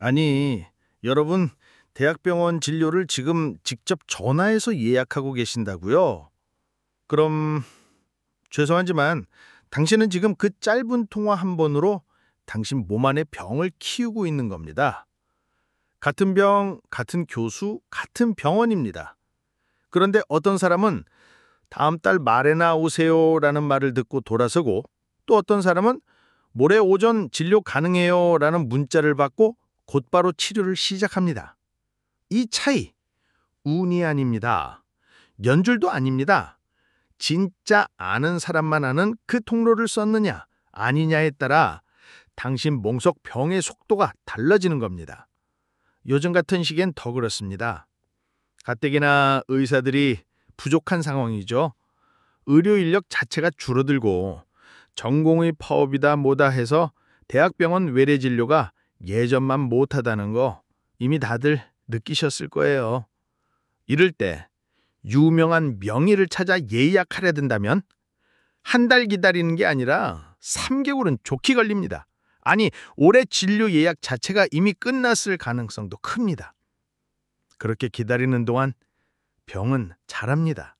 아니, 여러분, 대학병원 진료를 지금 직접 전화해서 예약하고 계신다고요? 그럼 죄송하지만 당신은 지금 그 짧은 통화 한 번으로 당신 몸 안의 병을 키우고 있는 겁니다. 같은 병, 같은 교수, 같은 병원입니다. 그런데 어떤 사람은 다음 달 말에나 오세요라는 말을 듣고 돌아서고 또 어떤 사람은 모레 오전 진료 가능해요라는 문자를 받고 곧바로 치료를 시작합니다. 이 차이, 운이 아닙니다. 연줄도 아닙니다. 진짜 아는 사람만 아는 그 통로를 썼느냐, 아니냐에 따라 당신 몸속 병의 속도가 달라지는 겁니다. 요즘 같은 시기엔 더 그렇습니다. 가뜩이나 의사들이 부족한 상황이죠. 의료 인력 자체가 줄어들고 전공의 파업이다 뭐다 해서 대학병원 외래 진료가 예전만 못하다는 거 이미 다들 느끼셨을 거예요. 이럴 때 유명한 명의를 찾아 예약하려 든다면 한 달 기다리는 게 아니라 3개월은 좋게 걸립니다. 아니, 올해 진료 예약 자체가 이미 끝났을 가능성도 큽니다. 그렇게 기다리는 동안 병은 자랍니다.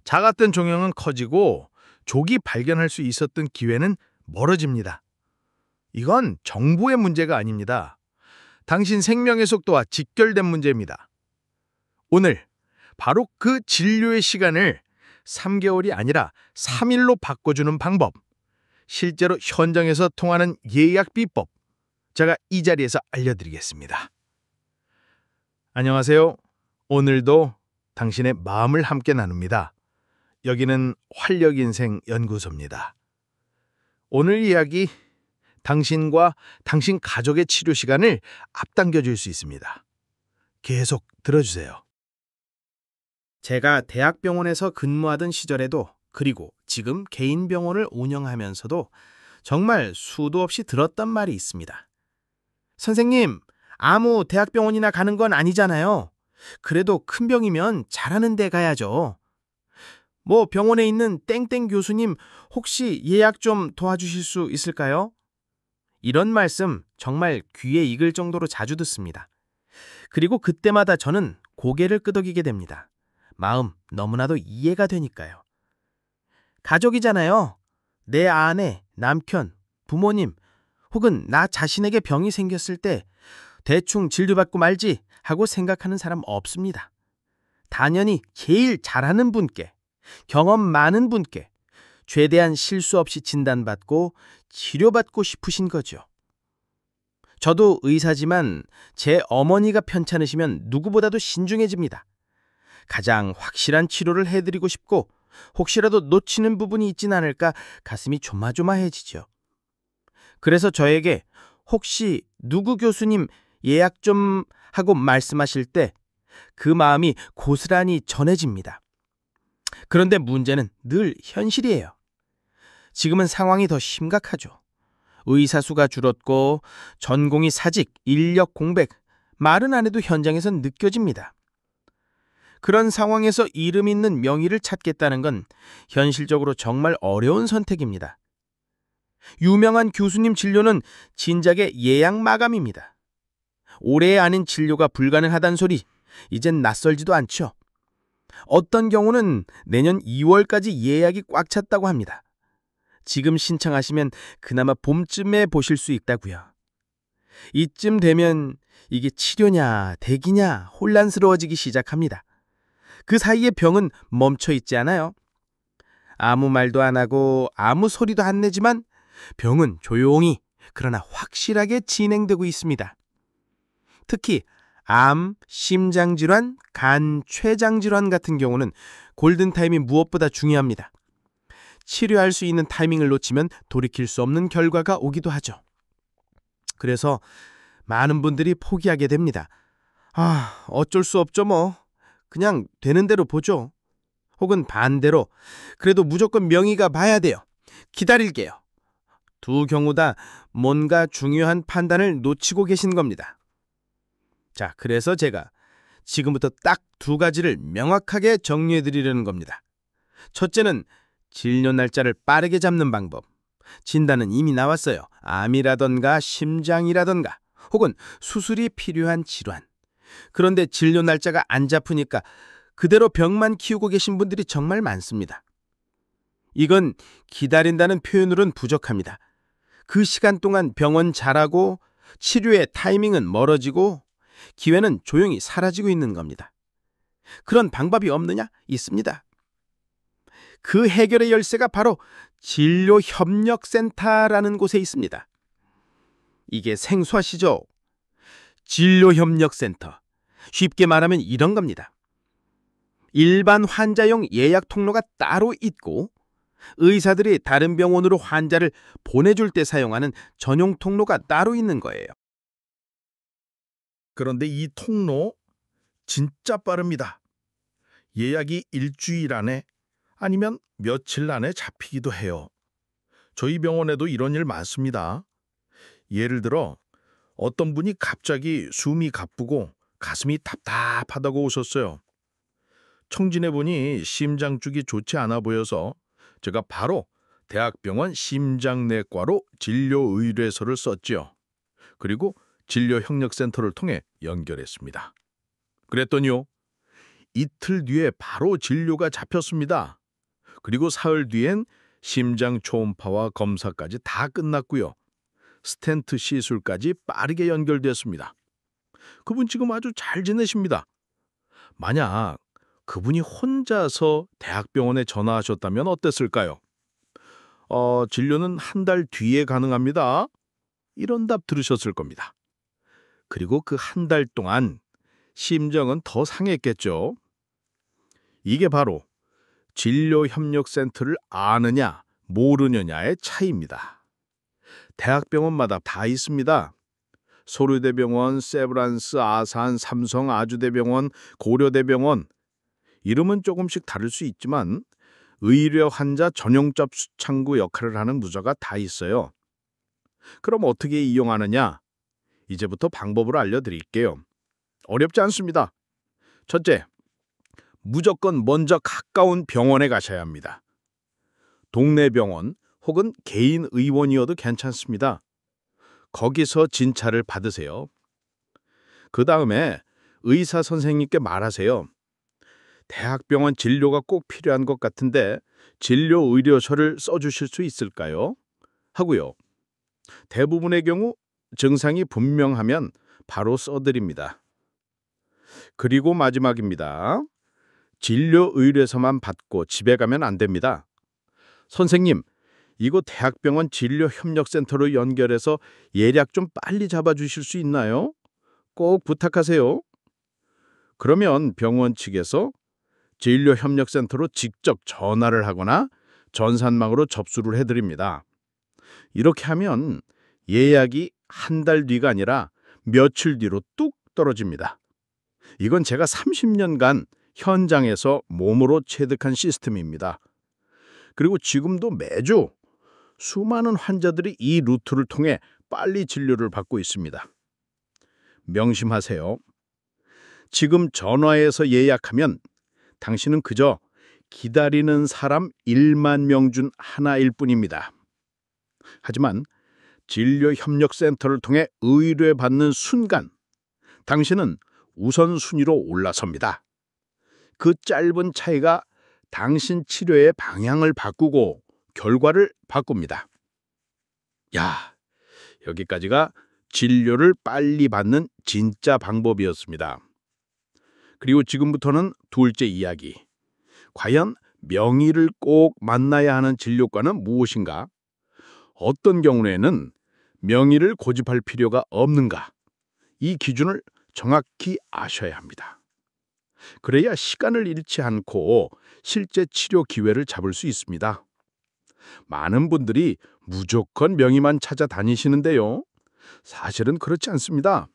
작았던 종양은 커지고 조기 발견할 수 있었던 기회는 멀어집니다. 이건 정보의 문제가 아닙니다. 당신 생명의 속도와 직결된 문제입니다. 오늘 바로 그 진료의 시간을 3개월이 아니라 3일로 바꿔주는 방법, 실제로 현장에서 통하는 예약 비법, 제가 이 자리에서 알려드리겠습니다. 안녕하세요. 오늘도 당신의 마음을 함께 나눕니다. 여기는 활력인생 연구소입니다. 오늘 이야기, 당신과 당신 가족의 치료 시간을 앞당겨 줄 수 있습니다. 계속 들어주세요. 제가 대학병원에서 근무하던 시절에도 그리고 지금 개인 병원을 운영하면서도 정말 수도 없이 들었던 말이 있습니다. 선생님, 아무 대학병원이나 가는 건 아니잖아요. 그래도 큰 병이면 잘하는 데 가야죠. 뭐 병원에 있는 땡땡 교수님 혹시 예약 좀 도와주실 수 있을까요? 이런 말씀 정말 귀에 익을 정도로 자주 듣습니다. 그리고 그때마다 저는 고개를 끄덕이게 됩니다. 마음 너무나도 이해가 되니까요. 가족이잖아요. 내 아내, 남편, 부모님 혹은 나 자신에게 병이 생겼을 때 대충 진료받고 말지 하고 생각하는 사람 없습니다. 당연히 제일 잘하는 분께, 경험 많은 분께 최대한 실수 없이 진단받고 치료받고 싶으신 거죠. 저도 의사지만 제 어머니가 편찮으시면 누구보다도 신중해집니다. 가장 확실한 치료를 해드리고 싶고 혹시라도 놓치는 부분이 있진 않을까 가슴이 조마조마해지죠. 그래서 저에게 혹시 누구 교수님 예약 좀 하고 말씀하실 때 그 마음이 고스란히 전해집니다. 그런데 문제는 늘 현실이에요. 지금은 상황이 더 심각하죠. 의사 수가 줄었고 전공이 사직, 인력 공백, 말은 안 해도 현장에선 느껴집니다. 그런 상황에서 이름 있는 명의를 찾겠다는 건 현실적으로 정말 어려운 선택입니다. 유명한 교수님 진료는 진작에 예약 마감입니다. 올해 아닌 진료가 불가능하단 소리, 이젠 낯설지도 않죠. 어떤 경우는 내년 2월까지 예약이 꽉 찼다고 합니다. 지금 신청하시면 그나마 봄쯤에 보실 수 있다고요. 이쯤 되면 이게 치료냐 대기냐 혼란스러워지기 시작합니다. 그 사이에 병은 멈춰 있지 않아요. 아무 말도 안 하고 아무 소리도 안 내지만 병은 조용히 그러나 확실하게 진행되고 있습니다. 특히 암, 심장질환, 간, 췌장질환 같은 경우는 골든타임이 무엇보다 중요합니다. 치료할 수 있는 타이밍을 놓치면 돌이킬 수 없는 결과가 오기도 하죠. 그래서 많은 분들이 포기하게 됩니다. 어쩔 수 없죠 뭐. 그냥 되는 대로 보죠. 혹은 반대로 그래도 무조건 명의가 봐야 돼요. 기다릴게요. 두 경우 다 뭔가 중요한 판단을 놓치고 계신 겁니다. 자, 그래서 제가 지금부터 딱 두 가지를 명확하게 정리해 드리려는 겁니다. 첫째는 진료 날짜를 빠르게 잡는 방법. 진단은 이미 나왔어요. 암이라던가 심장이라던가 혹은 수술이 필요한 질환. 그런데 진료 날짜가 안 잡히니까 그대로 병만 키우고 계신 분들이 정말 많습니다. 이건 기다린다는 표현으로는 부족합니다. 그 시간 동안 병원 잘하고 치료의 타이밍은 멀어지고 기회는 조용히 사라지고 있는 겁니다. 그런 방법이 없느냐? 있습니다. 그 해결의 열쇠가 바로 진료협력센터라는 곳에 있습니다. 이게 생소하시죠? 진료협력센터. 쉽게 말하면 이런 겁니다. 일반 환자용 예약 통로가 따로 있고 의사들이 다른 병원으로 환자를 보내줄 때 사용하는 전용 통로가 따로 있는 거예요. 그런데 이 통로 진짜 빠릅니다. 예약이 일주일 안에 아니면 며칠 안에 잡히기도 해요. 저희 병원에도 이런 일 많습니다. 예를 들어 어떤 분이 갑자기 숨이 가쁘고 가슴이 답답하다고 오셨어요. 청진해보니 심장쪽이 좋지 않아 보여서 제가 바로 대학병원 심장내과로 진료 의뢰서를 썼지요. 그리고 진료협력센터를 통해 연결했습니다. 그랬더니요, 이틀 뒤에 바로 진료가 잡혔습니다. 그리고 사흘 뒤엔 심장 초음파와 검사까지 다 끝났고요. 스텐트 시술까지 빠르게 연결됐습니다. 그분 지금 아주 잘 지내십니다. 만약 그분이 혼자서 대학병원에 전화하셨다면 어땠을까요? 진료는 한 달 뒤에 가능합니다. 이런 답 들으셨을 겁니다. 그리고 그 한 달 동안 심정은 더 상했겠죠. 이게 바로 진료협력센터를 아느냐 모르느냐의 차이입니다. 대학병원마다 다 있습니다. 소료대병원, 세브란스, 아산, 삼성, 아주대병원, 고려대병원. 이름은 조금씩 다를 수 있지만 의료 환자 전용 접수 창구 역할을 하는 부서가 다 있어요. 그럼 어떻게 이용하느냐? 이제부터 방법을 알려드릴게요. 어렵지 않습니다. 첫째, 무조건 먼저 가까운 병원에 가셔야 합니다. 동네 병원 혹은 개인 의원이어도 괜찮습니다. 거기서 진찰을 받으세요. 그 다음에 의사 선생님께 말하세요. 대학병원 진료가 꼭 필요한 것 같은데 진료 의료서를 써주실 수 있을까요? 하고요. 대부분의 경우 증상이 분명하면 바로 써드립니다. 그리고 마지막입니다. 진료 의뢰서만 받고 집에 가면 안 됩니다. 선생님, 이곳 대학병원 진료협력센터로 연결해서 예약 좀 빨리 잡아주실 수 있나요? 꼭 부탁하세요. 그러면 병원 측에서 진료협력센터로 직접 전화를 하거나 전산망으로 접수를 해드립니다. 이렇게 하면 예약이 한 달 뒤가 아니라 며칠 뒤로 뚝 떨어집니다. 이건 제가 30년간 현장에서 몸으로 체득한 시스템입니다. 그리고 지금도 매주 수많은 환자들이 이 루트를 통해 빨리 진료를 받고 있습니다. 명심하세요. 지금 전화해서 예약하면 당신은 그저 기다리는 사람 1만 명 중 하나일 뿐입니다. 하지만 진료협력센터를 통해 의뢰받는 순간 당신은 우선순위로 올라섭니다. 그 짧은 차이가 당신 치료의 방향을 바꾸고 결과를 바꿉니다. 야, 여기까지가 진료를 빨리 받는 진짜 방법이었습니다. 그리고 지금부터는 둘째 이야기. 과연 명의를 꼭 만나야 하는 진료과는 무엇인가? 어떤 경우에는 명의를 고집할 필요가 없는가? 이 기준을 정확히 아셔야 합니다. 그래야 시간을 잃지 않고 실제 치료 기회를 잡을 수 있습니다. 많은 분들이 무조건 명의만 찾아다니시는데요. 사실은 그렇지 않습니다.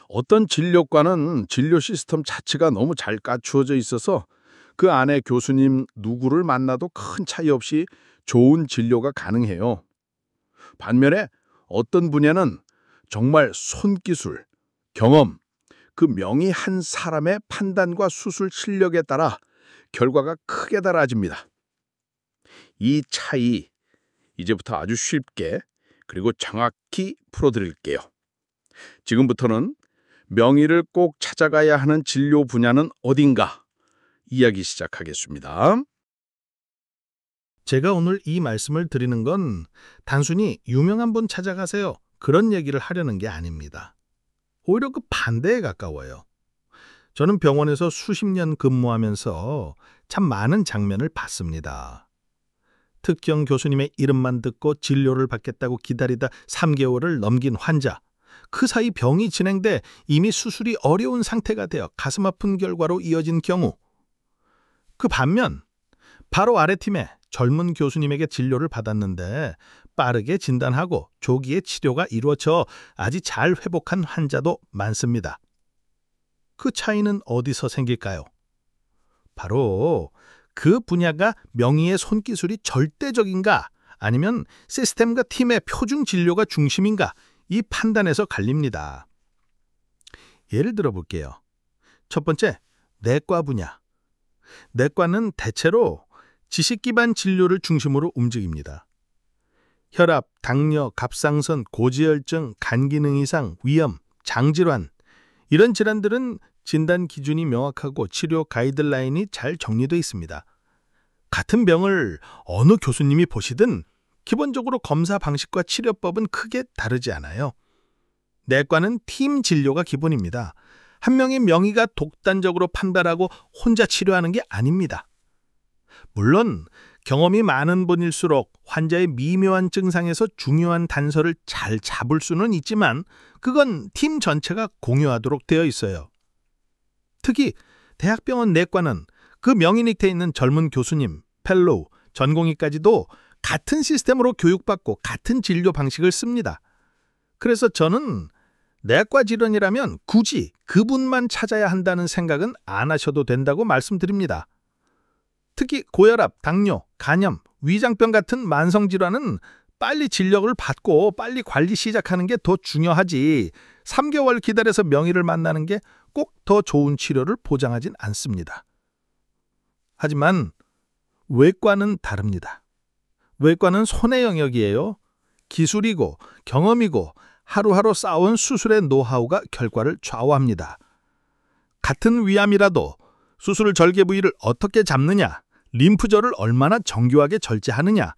어떤 진료과는 진료 시스템 자체가 너무 잘 갖추어져 있어서 그 안에 교수님 누구를 만나도 큰 차이 없이 좋은 진료가 가능해요. 반면에 어떤 분야는 정말 손기술, 경험, 그 명의 한 사람의 판단과 수술 실력에 따라 결과가 크게 달라집니다. 이 차이 이제부터 아주 쉽게 그리고 정확히 풀어드릴게요. 지금부터는 명의를 꼭 찾아가야 하는 진료 분야는 어딘가 이야기 시작하겠습니다. 제가 오늘 이 말씀을 드리는 건 단순히 유명한 분 찾아가세요, 그런 얘기를 하려는 게 아닙니다. 오히려 그 반대에 가까워요. 저는 병원에서 수십 년 근무하면서 참 많은 장면을 봤습니다. 특정 교수님의 이름만 듣고 진료를 받겠다고 기다리다 3개월을 넘긴 환자, 그 사이 병이 진행돼 이미 수술이 어려운 상태가 되어 가슴 아픈 결과로 이어진 경우, 그 반면 바로 아래팀에 젊은 교수님에게 진료를 받았는데 빠르게 진단하고 조기에 치료가 이루어져 아주 잘 회복한 환자도 많습니다. 그 차이는 어디서 생길까요? 바로 그 분야가 명의의 손기술이 절대적인가 아니면 시스템과 팀의 표준 진료가 중심인가, 이 판단에서 갈립니다. 예를 들어 볼게요. 첫 번째, 내과 분야. 내과는 대체로 지식 기반 진료를 중심으로 움직입니다. 혈압, 당뇨, 갑상선, 고지혈증, 간 기능 이상, 위염, 장질환, 이런 질환들은 진단 기준이 명확하고 치료 가이드라인이 잘 정리되어 있습니다. 같은 병을 어느 교수님이 보시든 기본적으로 검사 방식과 치료법은 크게 다르지 않아요. 내과는 팀 진료가 기본입니다. 한 명의 명의가 독단적으로 판단하고 혼자 치료하는 게 아닙니다. 물론 경험이 많은 분일수록 환자의 미묘한 증상에서 중요한 단서를 잘 잡을 수는 있지만 그건 팀 전체가 공유하도록 되어 있어요. 특히 대학병원 내과는 그 명의 밑에 있는 젊은 교수님, 펠로우, 전공의까지도 같은 시스템으로 교육받고 같은 진료 방식을 씁니다. 그래서 저는 내과 질환이라면 굳이 그분만 찾아야 한다는 생각은 안 하셔도 된다고 말씀드립니다. 특히 고혈압, 당뇨, 간염, 위장병 같은 만성질환은 빨리 진료를 받고 빨리 관리 시작하는 게 더 중요하지 3개월 기다려서 명의를 만나는 게 꼭 더 좋은 치료를 보장하진 않습니다. 하지만 외과는 다릅니다. 외과는 손의 영역이에요. 기술이고 경험이고 하루하루 쌓아온 수술의 노하우가 결과를 좌우합니다. 같은 위암이라도 수술 절개 부위를 어떻게 잡느냐, 림프절을 얼마나 정교하게 절제하느냐,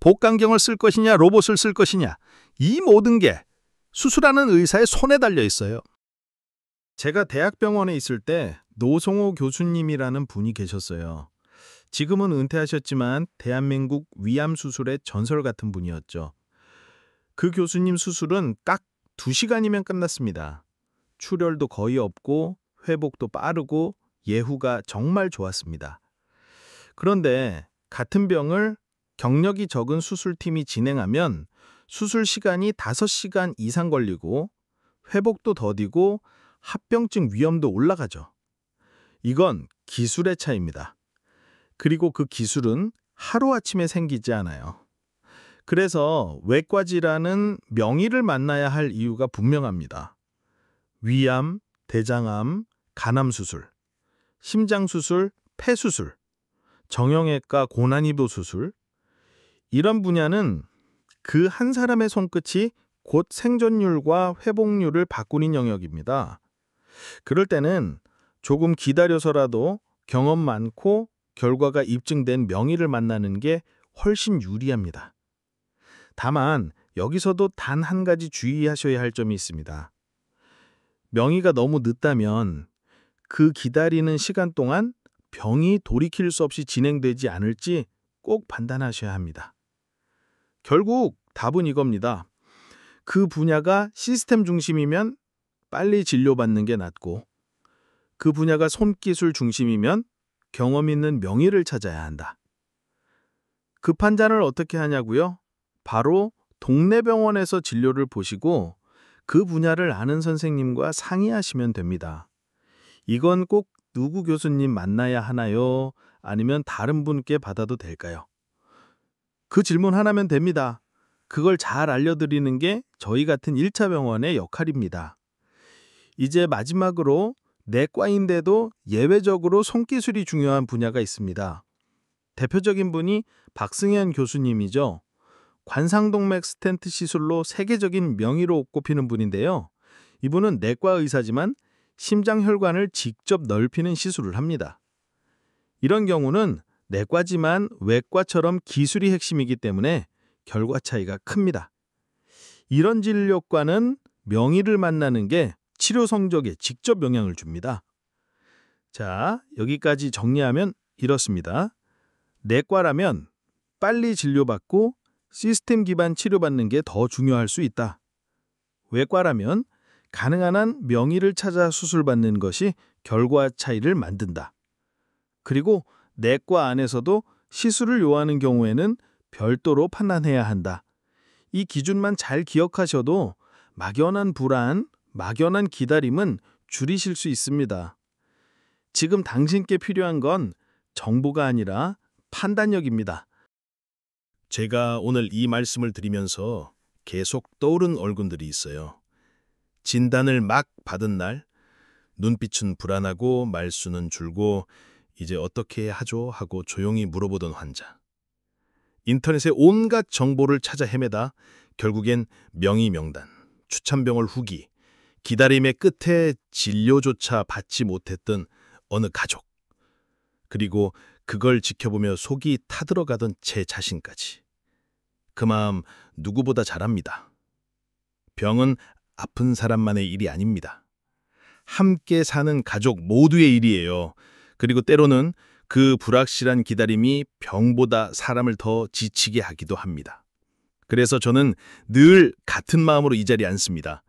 복강경을 쓸 것이냐, 로봇을 쓸 것이냐, 이 모든 게 수술하는 의사의 손에 달려 있어요. 제가 대학병원에 있을 때 노성호 교수님이라는 분이 계셨어요. 지금은 은퇴하셨지만 대한민국 위암 수술의 전설 같은 분이었죠. 그 교수님 수술은 딱 2시간이면 끝났습니다. 출혈도 거의 없고 회복도 빠르고 예후가 정말 좋았습니다. 그런데 같은 병을 경력이 적은 수술팀이 진행하면 수술 시간이 5시간 이상 걸리고 회복도 더디고 합병증 위험도 올라가죠. 이건 기술의 차이입니다. 그리고 그 기술은 하루아침에 생기지 않아요. 그래서 외과 질환은 명의를 만나야 할 이유가 분명합니다. 위암, 대장암, 간암 수술, 심장 수술, 폐 수술, 정형외과 고난이도 수술, 이런 분야는 그 한 사람의 손끝이 곧 생존율과 회복률을 바꾸는 영역입니다. 그럴 때는 조금 기다려서라도 경험 많고 결과가 입증된 명의를 만나는 게 훨씬 유리합니다. 다만 여기서도 단 한 가지 주의하셔야 할 점이 있습니다. 명의가 너무 늦다면 그 기다리는 시간 동안 병이 돌이킬 수 없이 진행되지 않을지 꼭 판단하셔야 합니다. 결국 답은 이겁니다. 그 분야가 시스템 중심이면 빨리 진료받는 게 낫고 그 분야가 손기술 중심이면 경험 있는 명의를 찾아야 한다. 그 판단을 어떻게 하냐고요? 바로 동네 병원에서 진료를 보시고 그 분야를 아는 선생님과 상의하시면 됩니다. 이건 꼭 누구 교수님 만나야 하나요? 아니면 다른 분께 받아도 될까요? 그 질문 하나면 됩니다. 그걸 잘 알려드리는 게 저희 같은 1차 병원의 역할입니다. 이제 마지막으로 내과인데도 예외적으로 손기술이 중요한 분야가 있습니다. 대표적인 분이 박승현 교수님이죠. 관상동맥 스텐트 시술로 세계적인 명의로 꼽히는 분인데요. 이분은 내과 의사지만 심장혈관을 직접 넓히는 시술을 합니다. 이런 경우는 내과지만 외과처럼 기술이 핵심이기 때문에 결과 차이가 큽니다. 이런 진료과는 명의를 만나는 게 치료 성적에 직접 영향을 줍니다. 자, 여기까지 정리하면 이렇습니다. 내과라면 빨리 진료받고 시스템 기반 치료받는 게 더 중요할 수 있다. 외과라면 가능한 한 명의를 찾아 수술받는 것이 결과 차이를 만든다. 그리고 내과 안에서도 시술을 요하는 경우에는 별도로 판단해야 한다. 이 기준만 잘 기억하셔도 막연한 불안, 막연한 기다림은 줄이실 수 있습니다. 지금 당신께 필요한 건 정보가 아니라 판단력입니다. 제가 오늘 이 말씀을 드리면서 계속 떠오른 얼굴들이 있어요. 진단을 막 받은 날, 눈빛은 불안하고 말수는 줄고 이제 어떻게 해야 하죠? 하고 조용히 물어보던 환자. 인터넷에 온갖 정보를 찾아 헤매다 결국엔 명의 명단, 추천병원 후기, 기다림의 끝에 진료조차 받지 못했던 어느 가족. 그리고 그걸 지켜보며 속이 타들어가던 제 자신까지. 그 마음 누구보다 잘 압니다. 병은 아픈 사람만의 일이 아닙니다. 함께 사는 가족 모두의 일이에요. 그리고 때로는 그 불확실한 기다림이 병보다 사람을 더 지치게 하기도 합니다. 그래서 저는 늘 같은 마음으로 이 자리에 앉습니다.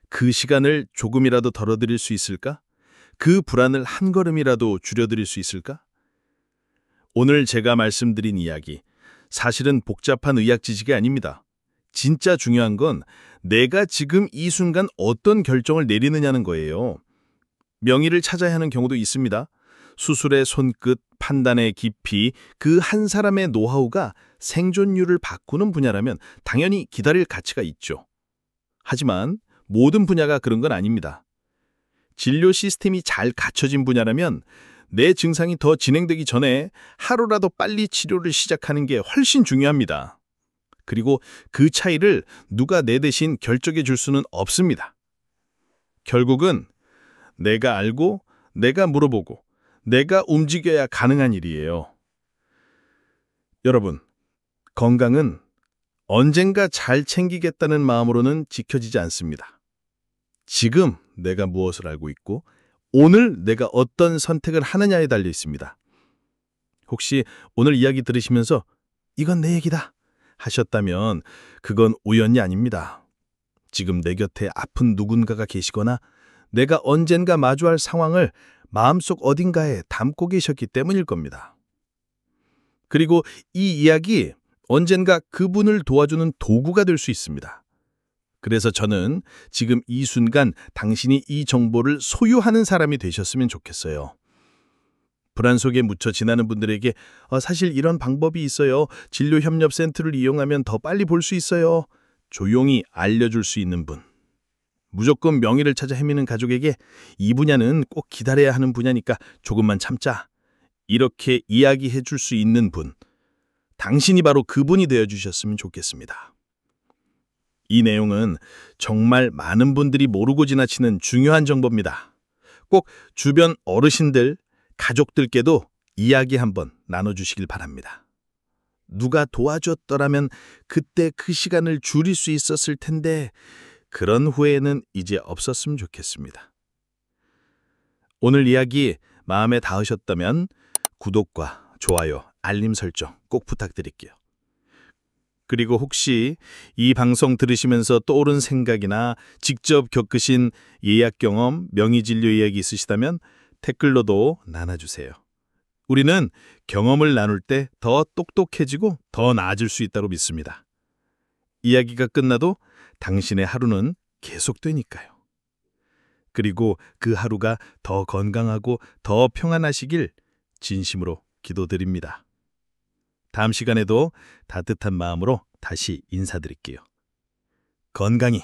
그 시간을 조금이라도 덜어드릴 수 있을까? 그 불안을 한 걸음이라도 줄여드릴 수 있을까? 오늘 제가 말씀드린 이야기, 사실은 복잡한 의학 지식이 아닙니다. 진짜 중요한 건 내가 지금 이 순간 어떤 결정을 내리느냐는 거예요. 명의를 찾아야 하는 경우도 있습니다. 수술의 손끝, 판단의 깊이, 그 한 사람의 노하우가 생존율을 바꾸는 분야라면 당연히 기다릴 가치가 있죠. 하지만 모든 분야가 그런 건 아닙니다. 진료 시스템이 잘 갖춰진 분야라면 내 증상이 더 진행되기 전에 하루라도 빨리 치료를 시작하는 게 훨씬 중요합니다. 그리고 그 차이를 누가 내 대신 결정해 줄 수는 없습니다. 결국은 내가 알고, 내가 물어보고, 내가 움직여야 가능한 일이에요. 여러분, 건강은 언젠가 잘 챙기겠다는 마음으로는 지켜지지 않습니다. 지금 내가 무엇을 알고 있고 오늘 내가 어떤 선택을 하느냐에 달려 있습니다. 혹시 오늘 이야기 들으시면서 이건 내 얘기다 하셨다면 그건 우연이 아닙니다. 지금 내 곁에 아픈 누군가가 계시거나 내가 언젠가 마주할 상황을 마음속 어딘가에 담고 계셨기 때문일 겁니다. 그리고 이 이야기 언젠가 그분을 도와주는 도구가 될 수 있습니다. 그래서 저는 지금 이 순간 당신이 이 정보를 소유하는 사람이 되셨으면 좋겠어요. 불안 속에 묻혀 지나는 분들에게 사실 이런 방법이 있어요. 진료협력센터를 이용하면 더 빨리 볼 수 있어요. 조용히 알려줄 수 있는 분. 무조건 명의를 찾아 헤매는 가족에게 이 분야는 꼭 기다려야 하는 분야니까 조금만 참자. 이렇게 이야기해 줄 수 있는 분. 당신이 바로 그분이 되어주셨으면 좋겠습니다. 이 내용은 정말 많은 분들이 모르고 지나치는 중요한 정보입니다. 꼭 주변 어르신들, 가족들께도 이야기 한번 나눠주시길 바랍니다. 누가 도와줬더라면 그때 그 시간을 줄일 수 있었을 텐데 그런 후회는 이제 없었으면 좋겠습니다. 오늘 이야기 마음에 닿으셨다면 구독과 좋아요, 알림 설정 꼭 부탁드릴게요. 그리고 혹시 이 방송 들으시면서 떠오른 생각이나 직접 겪으신 예약 경험, 명의진료 이야기 있으시다면 댓글로도 나눠주세요. 우리는 경험을 나눌 때 더 똑똑해지고 더 나아질 수 있다고 믿습니다. 이야기가 끝나도 당신의 하루는 계속되니까요. 그리고 그 하루가 더 건강하고 더 평안하시길 진심으로 기도드립니다. 다음 시간에도 따뜻한 마음으로 다시 인사드릴게요. 건강히,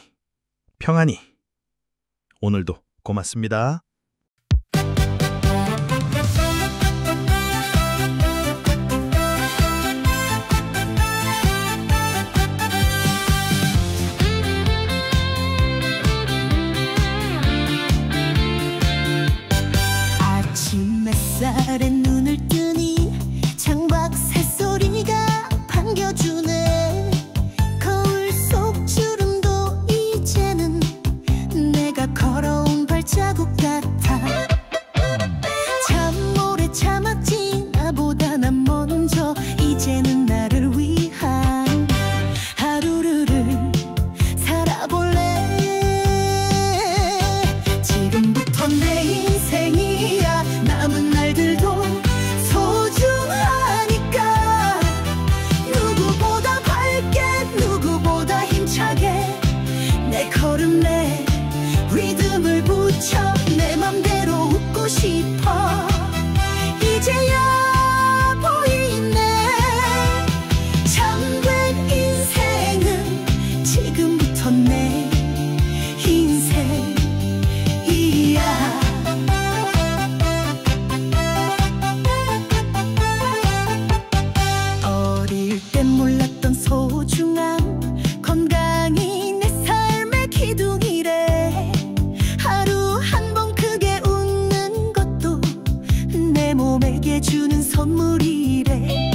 평안히. 오늘도 고맙습니다. 걸어온 발자국 같아. 참 오래 참았지 나보다 난 먼저. 이제는 나를 위한 하루를 살아볼래. 지금부터 내 인생이야. 남은 날들도 소중하니까. 누구보다 밝게 누구보다 힘차게 내 걸음 내 리듬을 붙여 내 맘대로 웃고 싶어. 이제야 보이네. 참된 인생은 지금부터 내 인생이야. 어릴 땐 몰랐던 소중함. 건강이 내 삶의 기둥이래. 하루 한 번 크게 웃는 것도 내 몸에게 주는 선물이래.